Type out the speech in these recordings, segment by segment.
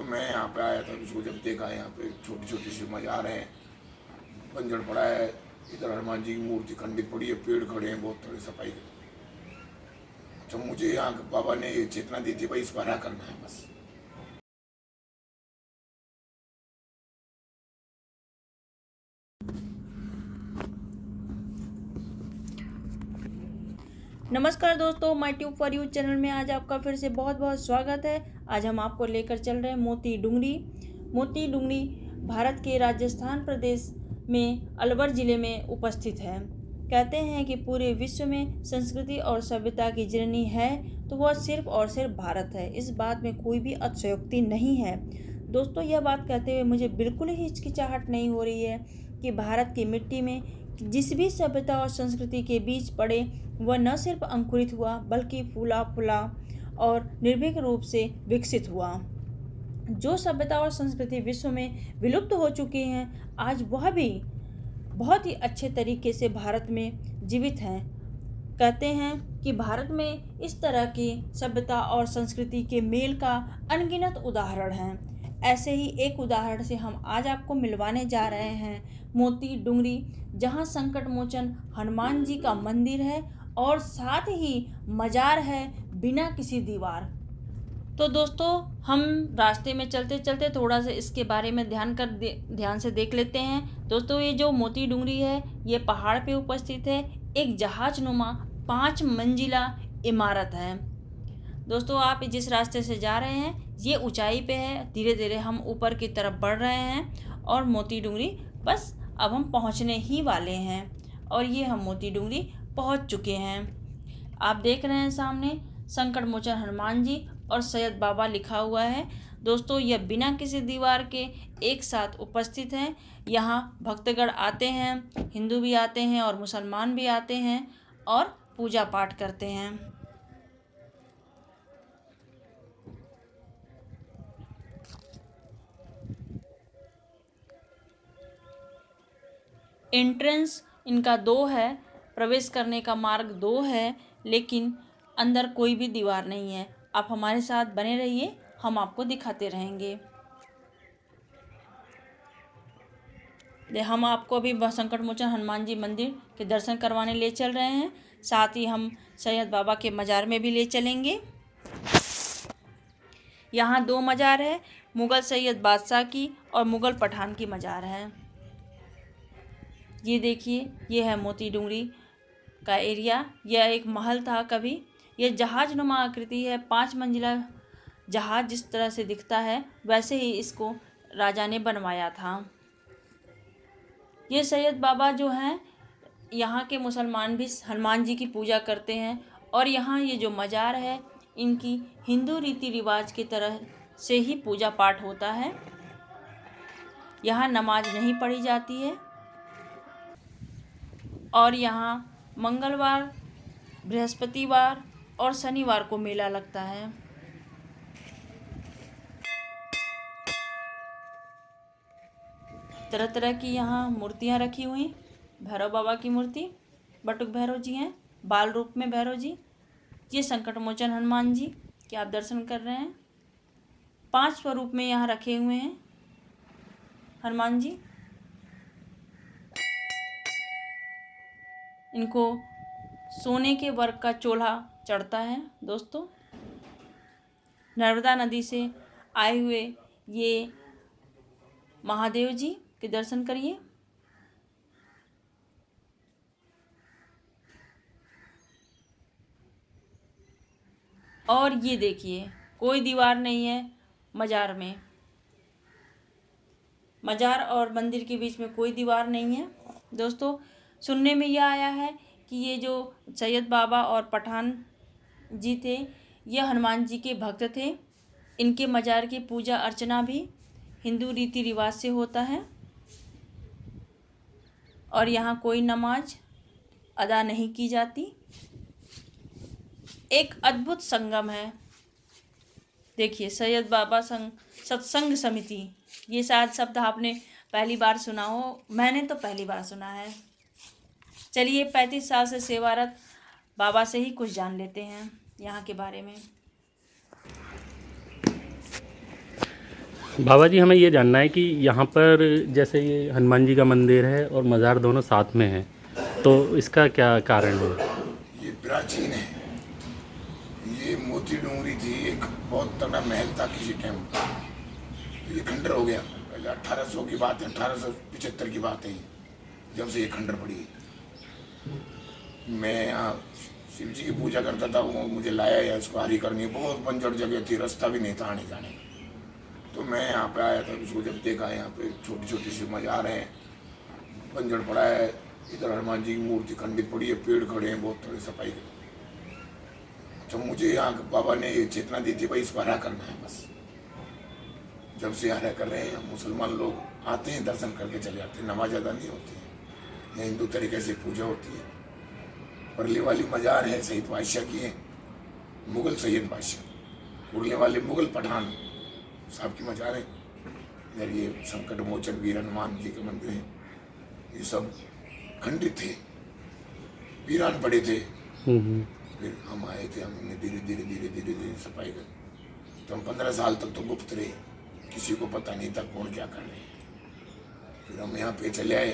तो मैं यहाँ पे आया था, उसको जब देखा यहाँ पे छोटी छोटी सी मजार है, बंजर पड़ा है, इधर हनुमान जी की मूर्ति खंडित पड़ी है, पेड़ खड़े हैं, बहुत थोड़ी सफाई। तो मुझे यहाँ के बाबा ने ये चेतना दी थी, भाई इस पर हरा करना है बस। नमस्कार दोस्तों, my tube for you channel में आज आपका फिर से बहुत बहुत स्वागत है। आज हम आपको लेकर चल रहे हैं मोती डुंगरी। मोती डुंगरी भारत के राजस्थान प्रदेश में अलवर ज़िले में उपस्थित है। कहते हैं कि पूरे विश्व में संस्कृति और सभ्यता की जननी है तो वह सिर्फ और सिर्फ भारत है। इस बात में कोई भी अतिशयोक्ति नहीं है। दोस्तों, यह बात कहते हुए मुझे बिल्कुल ही हिचकिचाहट नहीं हो रही है कि भारत की मिट्टी में जिस भी सभ्यता और संस्कृति के बीच पड़े वह न सिर्फ अंकुरित हुआ बल्कि फूला फूला और निर्भीक रूप से विकसित हुआ। जो सभ्यता और संस्कृति विश्व में विलुप्त हो चुकी हैं, आज वह भी बहुत ही अच्छे तरीके से भारत में जीवित हैं। कहते हैं कि भारत में इस तरह की सभ्यता और संस्कृति के मेल का अनगिनत उदाहरण हैं। ऐसे ही एक उदाहरण से हम आज आपको मिलवाने जा रहे हैं मोती डुंगरी, जहां संकट मोचन हनुमान जी का मंदिर है और साथ ही मजार है बिना किसी दीवार। तो दोस्तों, हम रास्ते में चलते चलते थोड़ा सा इसके बारे में ध्यान से देख लेते हैं। दोस्तों, ये जो मोती डुंगरी है ये पहाड़ पे उपस्थित है। एक जहाजनुमा 5 मंजिला इमारत है। दोस्तों, आप जिस रास्ते से जा रहे हैं ये ऊंचाई पे है। धीरे धीरे हम ऊपर की तरफ बढ़ रहे हैं और मोती डुंगरी बस अब हम पहुंचने ही वाले हैं। और ये हम मोती डुंगरी पहुंच चुके हैं। आप देख रहे हैं सामने संकट मोचन हनुमान जी और सैयद बाबा लिखा हुआ है। दोस्तों, यह बिना किसी दीवार के एक साथ उपस्थित हैं। यहाँ भक्तगण आते हैं, हिंदू भी आते हैं और मुसलमान भी आते हैं और पूजा पाठ करते हैं। एंट्रेंस इनका 2 है, प्रवेश करने का मार्ग 2 है, लेकिन अंदर कोई भी दीवार नहीं है। आप हमारे साथ बने रहिए, हम आपको दिखाते रहेंगे। हम आपको अभी संकट मोचन हनुमान जी मंदिर के दर्शन करवाने ले चल रहे हैं। साथ ही हम सैयद बाबा के मज़ार में भी ले चलेंगे। यहाँ 2 मज़ार है, मुग़ल सैयद बादशाह की और मुग़ल पठान की मज़ार है। ये देखिए, ये है मोती डुंगरी का एरिया। यह एक महल था कभी। यह जहाजनुमा आकृति है। 5 मंजिला जहाज जिस तरह से दिखता है वैसे ही इसको राजा ने बनवाया था। ये सैयद बाबा जो हैं, यहाँ के मुसलमान भी हनुमान जी की पूजा करते हैं। और यहाँ ये जो मज़ार है इनकी हिंदू रीति रिवाज की तरह से ही पूजा पाठ होता है। यहाँ नमाज नहीं पढ़ी जाती है और यहाँ मंगलवार, बृहस्पतिवार और शनिवार को मेला लगता है। तरह तरह की यहाँ मूर्तियाँ रखी हुई। भैरव बाबा की मूर्ति, बटुक भैरव जी हैं, बाल रूप में भैरव जी। ये संकट मोचन हनुमान जी के आप दर्शन कर रहे हैं। 5 स्वरूप में यहाँ रखे हुए हैं हनुमान जी। इनको सोने के वर्क का चोला चढ़ता है। दोस्तों, नर्मदा नदी से आए हुए ये महादेव जी के दर्शन करिए। और ये देखिए, कोई दीवार नहीं है मज़ार में। मज़ार और मंदिर के बीच में कोई दीवार नहीं है। दोस्तों, सुनने में यह आया है कि ये जो सैयद बाबा और पठान जी थे, ये हनुमान जी के भक्त थे। इनके मज़ार की पूजा अर्चना भी हिंदू रीति रिवाज से होता है और यहाँ कोई नमाज अदा नहीं की जाती। एक अद्भुत संगम है। देखिए, सैयद बाबा सत्संग समिति, ये शायद शब्द आपने पहली बार सुना हो। मैंने तो पहली बार सुना है। चलिए, 35 साल से सेवारत बाबा से ही कुछ जान लेते हैं यहाँ के बारे में। बाबा जी, हमें ये जानना है कि यहाँ पर जैसे ये हनुमान जी का मंदिर है और मज़ार दोनों साथ में है, तो इसका क्या कारण है? ये प्राचीन है। ये मोती डूंगरी थी, एक बहुत तगड़ा महल था किसी टाइम। ये खंडर हो गया। पहले 1800 की बात है, 1875 की बात है, जब से ये खंडर पड़ी है। मैं यहाँ शिव जी की पूजा करता था, वो मुझे लाया या इसको हरी करनी, बहुत बंजर जगह थी, रास्ता भी नहीं था आने जाने का। तो मैं यहाँ पे आया था, उसको जब देखा यहाँ पे छोटी छोटी सी मज़ार हैं, बंजर पड़ा है, इधर हनुमान जी की मूर्ति खंडित पड़ी है, पेड़ खड़े हैं, बहुत थोड़ी सफाई की। तो मुझे यहाँ के बाबा ने ये चेतना दी थी, भाई इस पर हरा करना है बस। जब से हरा कर रहे हैं, मुसलमान लोग आते हैं, दर्शन करके चले जाते हैं, नमाज अदा नहीं होती है, यहाँ हिंदू तरीके से पूजा होती है। परले वाली मज़ार है, सईद बादशाह की है, मुग़ल सैयद बादशाह। उड़ने वाले मुग़ल पठान साहब की मज़ार है। इधर ये संकट मोचन वीर हनुमान जी के मंदिर हैं, ये सब खंडित थे, वीरान पड़े थे। फिर हम आए थे, हमने धीरे धीरे धीरे धीरे धीरे सफाई करी। तो हम 15 साल तक तो गुप्त रहे, किसी को पता नहीं था कौन क्या कर रहे हैं। फिर हम यहाँ पे चले आए,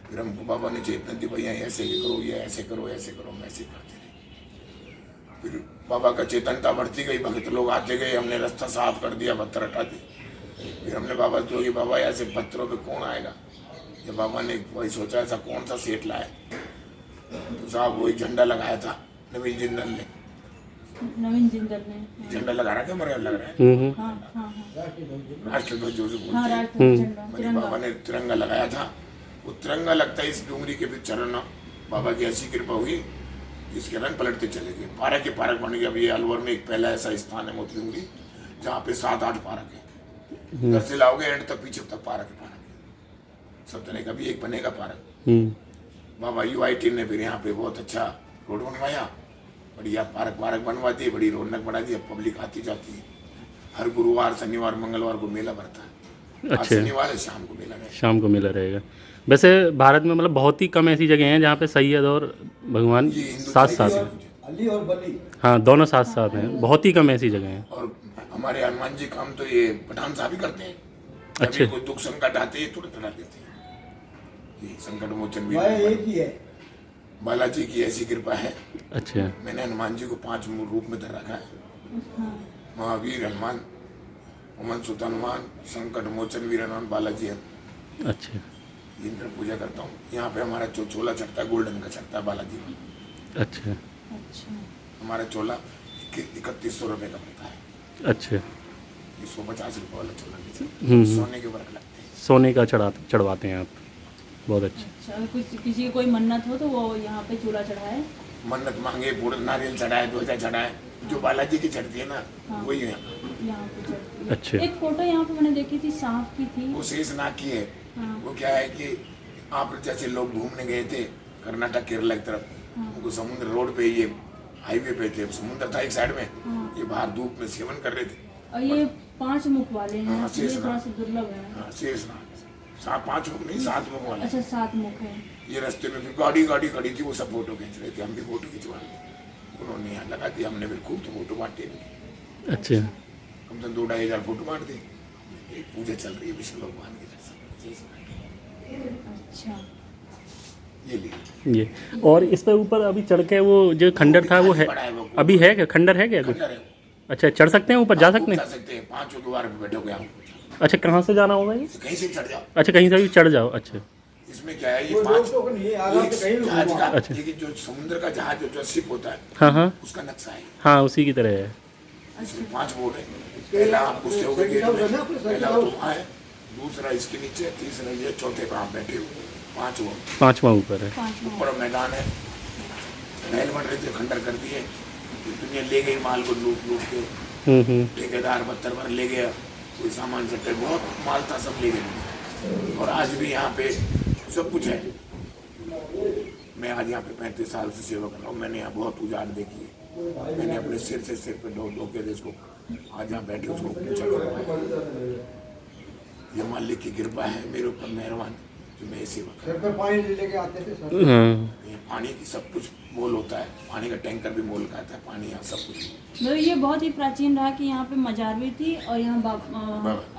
फिर हमको बाबा ने चेतना दी, भैया ऐसे करो, ये ऐसे करो, ऐसे करो, हम ऐसे करते रहे। फिर बाबा का चेतनता बढ़ती गई, भक्त लोग आते गए, हमने रास्ता साफ कर दिया, पत्थर हटा दिए। फिर हमने बाबा से कि बाबा ऐसे पत्थरों पे कौन आएगा। जब बाबा ने वही सोचा, ऐसा कौन सा सेठ लाए, तो साहब वही झंडा लगाया था नवीन जिंदल ने। झंडा लगा रहा, क्या मर लग रहा है, राष्ट्रध्वज जो बोलते हैं, मेरे बाबा ने तिरंगा लगाया था। वो तिरंगा लगता है इस डूंगरी के भी चरण, बाबा की ऐसी कृपा हुई, इसके रंग पलटते चले गए। पारक के पारक बन गया। अभी ये अलवर में एक पहला ऐसा स्थान है मोती डूंगरी, जहाँ पे 7-8 पारक है। घर से लाओगे एंड तक, पीछे तक पारक है, सब तरह का भी एक बनेगा पारक। बाबा UI टीम ने फिर यहाँ पे बहुत अच्छा रोड बनवाया, बढ़िया पारक बनवा दी, बड़ी रौनक बढ़ा दी। अब पब्लिक आती जाती है, हर गुरुवार शनिवार मंगलवार को मेला भरता है। आज शनिवार है, शाम को मेला रहेगा। शाम को मेला रहेगा। वैसे भारत में मतलब बहुत ही कम ऐसी जगह हैं जहाँ पे सैयद और भगवान साथ साथ हैं। अली और बली, हाँ, दोनों साथ साथ हैं, बहुत ही कम ऐसी जगह हैं। और हमारे हनुमान जी काम तो ये पठान साहब ही करते हैं। अच्छा। कोई दुख संकट आते हैं, तुरंत हटा देते हैं। ये संकट मोचन भी एक ही है। बालाजी की ऐसी कृपा है। अच्छा। मैंने हनुमान जी को 5 रूप में धर रखा है। महावीर हनुमान, उमन सुत हनुमान, संकट मोचन वीर हनुमान, बालाजी है। अच्छा। इनका पूजा करता हूँ। यहाँ पे हमारा चोला चढ़ता है, गोल्डन का चढ़ता है बालाजी में। अच्छा। हमारा चोला 3100 रुपये का पड़ता है। अच्छा। 150 रुपये वाला चोला नहीं, सोने के वर्क लगते हैं। सोने का चढ़वाते हैं आप, बहुत अच्छा। अच्छा, कुछ किसी की कोई मन्नत हो तो वो यहाँ पे चूल्हा चढ़ाए, मन्नत मांगे, पूरा नारियल चढ़ाए, ध्वजा चढ़ाए, जो बालाजी की चढ़ती है ना, हाँ। वही है यहाँ पे चढ़ती है। अच्छा। एक फोटो यहाँ पे मैंने देखी थी, सांप की थी। वो शेषनाग की है। हाँ। वो क्या है कि आप जैसे लोग घूमने गए थे कर्नाटक केरला की तरफ, उनको समुद्र रोड पे, ये हाईवे पे थे, समुद्र था एक साइड में, ये बाहर धूप में सेवन कर रहे थे। और ये 5 मुख वाले हैं, हाँ, ये थोड़ा सा दुर्लभ है। हाँ, शेषनाग 5 मुख नहीं, 7 मुख वाले। अच्छा, 7 मुख है। ये रास्ते में फिर गाड़ी खड़ी थी, वो सब फोटो खींच रहे थे, हम भी फोटो खिंचवा रहे। उन्होंने यहाँ लगा दिया, हमने फिर खूब तो फोटो बांटे। अच्छा। कम से कम 2-2.5 हज़ार फोटो बांट दी। पूजा चल रही है विष्णु भगवान की दर्शन। अच्छा, ये लिए ये और इस पर ऊपर अभी चढ़ के वो जो खंडर था वो है, अभी है क्या? खंडर है क्या कुछ? खंडर है। अच्छा, चढ़ सकते हैं ऊपर, जा सकते हैं? जा सकते हैं, 5 द्वार पे बैठोगे आप, अच्छा, कहाँ से जाना होगा ये? कहीं से चढ़ जाओ। अच्छा, कहीं से भी चढ़ जाओ। अच्छा। इसमें क्या है, ये 5 जहाज का, अच्छा। लेकिन जो समुद्र का जहाज जो शिप होता है, हाँ हाँ उसका नक्शा है। हाँ, उसी की तरह है। इसमें 5 बोट है। पहला आप घुसते होगे गेट में, पहला तो वहाँ है, दूसरा इसके नीचे, तीसरा ये, चौथे पे आप बैठे हो, 5 वो 5वां ऊपर है। 5 मुख। ऊपर मैदान है। महल बन रहे थे, खंडर कर दिए, दुनिया ले गई माल को लूट के। ठेकेदार 72 भर ले गया, कोई सामान सट्टे, बहुत माल था, सब ले गए। और आज भी यहाँ पे सब कुछ है। मैं आज यहाँ पे 35 साल से सेवा कर रहा हूँ। मैंने यहाँ बहुत उजाड़ देखी है। मैंने अपने सिर से सिर पे ढो के इसको आज यहाँ बैठे उसको ऊंचा करवाया। ये मालिक की कृपा है मेरे ऊपर, मेहरबान। जो मैं ऐसे बता सर पे पानी लेके आते थे सर। हाँ ये पानी की सब कुछ मोल होता है, पानी का टैंकर भी मोल का आता है, पानी यहाँ सब कुछ। मतलब ये बहुत ही प्राचीन रहा कि यहाँ पे मजार भी थी और यहाँ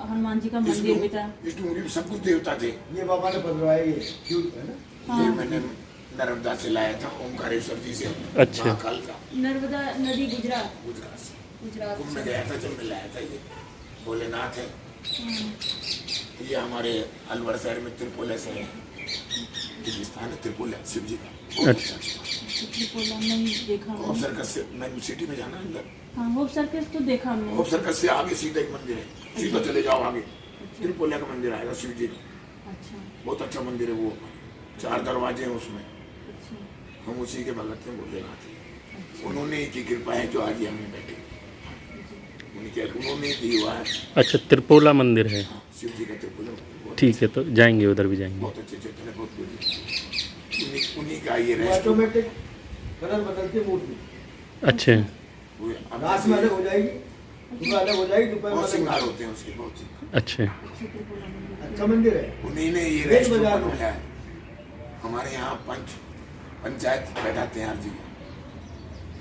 हनुमान जी का मंदिर भी था। इस डूंगरी में सब कुछ देवता थे। ये बाबा ने बनवाया ये क्यों है ना। ये मैंने नर्मदा से लाया था, ओमकारेश्वर जी से। अच्छा। महाकाल का नर्मदा नदी गुजरात गुजरात से गुजरात कुंभ में गया था जब मैं लाया था। ये भोलेनाथ है। ये हमारे अलवर शहर में त्रिपोला से है, स्थान है त्रिपोला शिव जी का। अच्छा। त्रिपोला नहीं देखा होप सर्कस से मैं सिटी में जाना अंदर। हाँ होप सर्कस तो देखा हमने। होप सर्कस से आगे सीधा एक मंदिर है, सीधा चले जाओ आगे त्रिपोला का मंदिर आएगा शिव जी का। अच्छा बहुत अच्छा मंदिर है वो, 4 दरवाजे हैं उसमें। अच्छा हम उसी के भगत हैं भोलेनाथ। उन्होंने ही की कृपा है जो आज ये हमें बैठे, उन्होंने ही दी हुआ है। अच्छा, त्रिपोला मंदिर है। हाँ, शिव जी का त्रिपोला मंदिर बहुत ठीक है, तो जाएंगे, उधर भी जाएंगे। बहुत अच्छे चैतन्य बहुत कुछ उन्हीं का ये रेस्ट ऑटोमेटिक कलर बदलती है मूर्ति। अच्छा। रात में अलग हो जाएगी, सुबह अलग हो जाएगी, दोपहर में बहुत अलग हो श्रृंगार जाएगी। होते हैं उसके बहुत से। अच्छा। अच्छा मंदिर है। उन्हीं ने ये रेस्ट रेस्ट बाजार में। बनाया है। हमारे यहाँ पंचायत बैठाते हैं हर जी,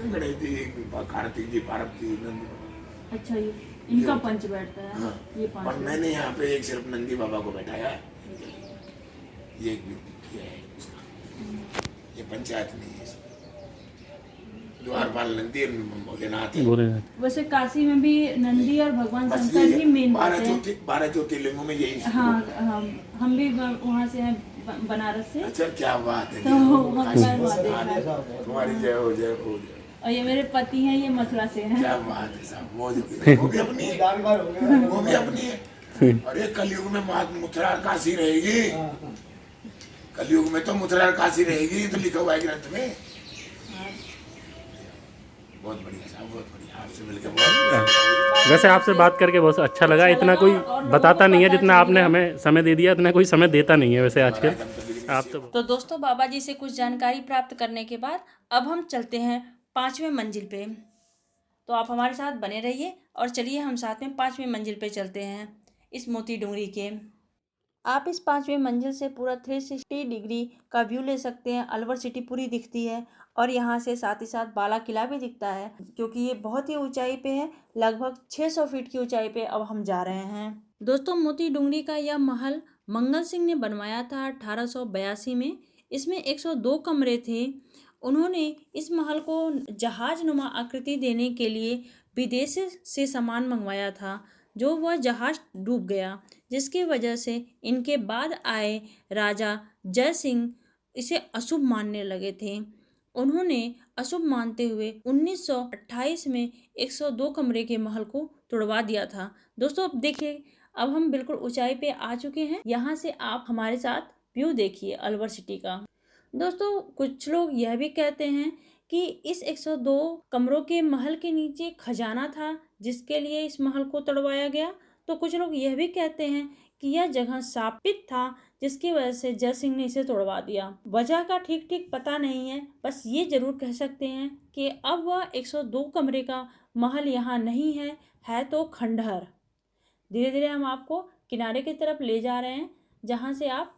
गणेश जी, कार्तिक जी, पार्वती, नंदी। अच्छा ये इनका पंच बैठता है। हाँ। ये और पांच मैंने यहाँ पे एक सिर्फ नंदी बाबा को बैठाया है। ये एक किया है उसका। ये पंचायत नहीं है इसमें। द्वारपाल नंदी भोलेनाथ है। बोले वैसे काशी में भी नंदी और भगवान बस शंकर ये ही मेन रहते हैं। 12 ज्योतिर्लिंगों में यही। हाँ हम भी वहाँ से हैं बनारस से। अच्छा क्या बात है। तो हम काशी मैं वहाँ में देखा। तुम्हारी जय हो जय हो जय। और ये मेरे पति हैं, ये मथुरा से हैं। क्या बात है साहब, मौज होगी। वो भी अपनी है, जानकार हो गया। वो भी अपनी है। अरे कलयुग में मथुरा और काशी रहेगी। कलयुग में तो मथुरा और काशी रहेगी, तो लिखा हुआ है ग्रंथ में। बहुत बढ़िया साहब, बहुत बढ़िया। आपसे मिलकर बहुत वैसे आपसे बात करके बहुत अच्छा लगा। इतना कोई बताता नहीं है जितना आपने हमें समय दे दिया, इतना कोई समय देता नहीं है वैसे आजकल। आप तो दोस्तों बाबा जी से कुछ जानकारी प्राप्त करने के बाद अब हम चलते हैं 5वें मंजिल पे। तो आप हमारे साथ बने रहिए और चलिए हम साथ में 5वें मंजिल पे चलते हैं इस मोती डूंगरी के। आप इस 5वें मंजिल से पूरा 360 डिग्री का व्यू ले सकते हैं। अलवर सिटी पूरी दिखती है और यहाँ से साथ ही साथ बाला किला भी दिखता है, क्योंकि ये बहुत ही ऊंचाई पे है। लगभग 600 फीट की ऊंचाई पे अब हम जा रहे हैं। दोस्तों मोती डूंगरी का यह महल मंगल सिंह ने बनवाया था 1882 में। इसमें 102 कमरे थे। उन्होंने इस महल को जहाजनुमा आकृति देने के लिए विदेश से सामान मंगवाया था, जो वह जहाज डूब गया, जिसकी वजह से इनके बाद आए राजा जय सिंह इसे अशुभ मानने लगे थे। उन्होंने अशुभ मानते हुए 1928 में 102 कमरे के महल को तोड़वा दिया था। दोस्तों अब देखिए, अब हम बिल्कुल ऊंचाई पे आ चुके हैं। यहाँ से आप हमारे साथ व्यू देखिए अलवर सिटी का। दोस्तों कुछ लोग यह भी कहते हैं कि इस 102 कमरों के महल के नीचे खजाना था, जिसके लिए इस महल को तोड़वाया गया। तो कुछ लोग यह भी कहते हैं कि यह जगह शापित था, जिसकी वजह से जय सिंह ने इसे तोड़वा दिया। वजह का ठीक पता नहीं है, बस ये जरूर कह सकते हैं कि अब वह 102 कमरे का महल यहाँ नहीं है तो खंडहर। धीरे धीरे हम आपको किनारे की तरफ ले जा रहे हैं, जहाँ से आप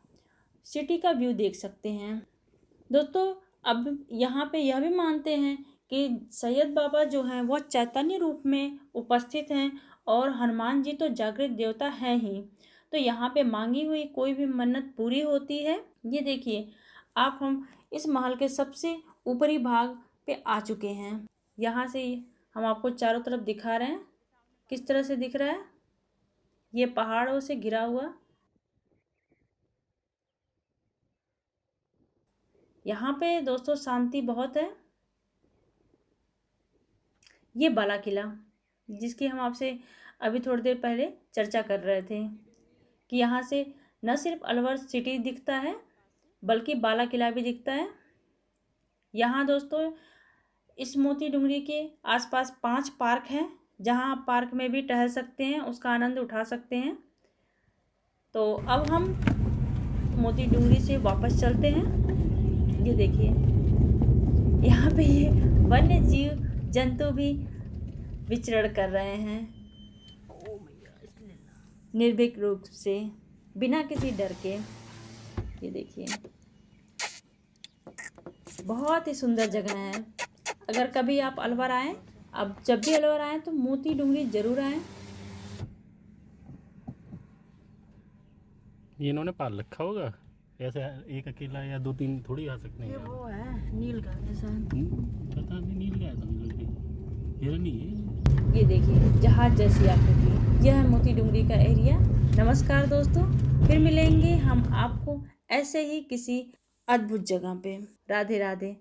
सिटी का व्यू देख सकते हैं। दोस्तों अब यहाँ पे यह भी मानते हैं कि सैयद बाबा जो हैं वह चैतन्य रूप में उपस्थित हैं और हनुमान जी तो जागृत देवता हैं ही। तो यहाँ पे मांगी हुई कोई भी मन्नत पूरी होती है। ये देखिए, आप हम इस महल के सबसे ऊपरी भाग पे आ चुके हैं। यहाँ से हम आपको चारों तरफ दिखा रहे हैं किस तरह से दिख रहा है। ये पहाड़ों से घिरा हुआ। यहाँ पे दोस्तों शांति बहुत है। ये बाला किला, जिसकी हम आपसे अभी थोड़ी देर पहले चर्चा कर रहे थे कि यहाँ से न सिर्फ अलवर सिटी दिखता है बल्कि बाला किला भी दिखता है। यहाँ दोस्तों इस मोती डूंगरी के आसपास 5 पार्क हैं, जहाँ आप पार्क में भी टहल सकते हैं, उसका आनंद उठा सकते हैं। तो अब हम मोती डूंगरी से वापस चलते हैं। ये देखिए, यहाँ पे ये वन्य जीव जंतु भी विचरण कर रहे हैं निर्भीक रूप से, बिना किसी डर के। ये देखिए, बहुत ही सुंदर जगह है। अगर कभी आप अलवर आएँ, अब जब भी अलवर आएँ तो मोती डुंगरी ज़रूर आएँ। ये इन्होंने पाल रखा होगा ऐसे, एक अकेला या दो तीन थोड़ी आ सकते हैं। वो है नील गाय जैसा। पता नहीं, नील गाय तो नहीं लग रही, हिरनी है। ये देखिए जहाज जैसी आकृति, यह है मोती डुंगरी का एरिया। नमस्कार दोस्तों, फिर मिलेंगे हम आपको ऐसे ही किसी अद्भुत जगह पे। राधे राधे।